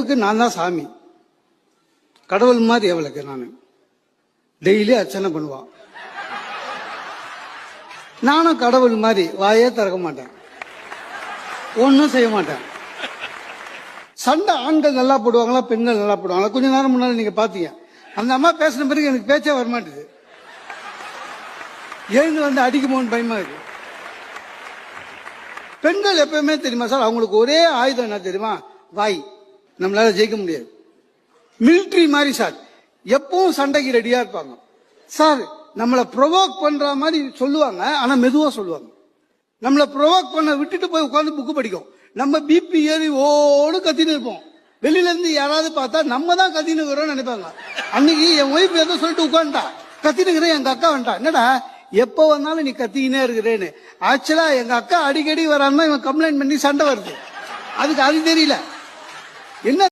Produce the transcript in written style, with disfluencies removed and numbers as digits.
அவளுக்கு நான் தான் சாமி, கடவுள் மாதிரி அவளுக்கு நான். டெய்லி அர்ச்சனை பண்ணுவான். நானும் கடவுள் மாதிரி வாயே திறக்க மாட்டேன், ஒன்னும் செய்ய மாட்டேன். சண்டை ஆண்கள் நல்லா போடுவாங்களா பெண்கள் நல்லா போடுவாங்களா? கொஞ்ச நேரம் முன்னாடி நீங்க பாத்தீங்க, அந்த அம்மா பேசின பிறகு எனக்கு பேச்சே வரமாட்டேது. எழுந்து வந்து அடிக்குமோன்னு பயமா இருக்கு. பெண்கள் எப்பவுமே தெரியுமா சார், அவங்களுக்கு ஒரே ஆயுதம் என்ன தெரியுமா? வாய். நம்மளால ஜெயிக்க முடியாது. மிலிட்ரி மாதிரி சார், எப்பவும் சண்டைக்கு ரெடியா இருப்பாங்க சார். நம்மளை ப்ரொவோக் பண்ற மாதிரி சொல்லுவாங்க, ஆனா மெதுவா சொல்லுவாங்க. நம்மளை ப்ரொவோக் பண்ண விட்டுட்டு போய் உட்காந்து புக்கு படிக்கும். நம்ம பிபி ஏறி ஓடு கத்தின்னு இருப்போம். வெளியில இருந்து யாராவது பார்த்தா நம்ம தான் கத்தின்னு இருக்கிறோம்னு நினைப்பாங்க. அன்னைக்கு என் ஒய்ஃப் ஏதோ சொல்லிட்டு உட்காந்துட்டா, கத்தினுக்கிறேன். எங்க அக்கா வந்துட்டா, என்னடா எப்ப வந்தாலும் நீ கத்திக்கினே இருக்கிறேன்னு. ஆக்சுவலா எங்க அக்கா அடிக்கடி வரான்னா இவன் கம்ப்ளைண்ட் பண்ணி சண்டை வருது. அதுக்கு அது தெரியல என்ன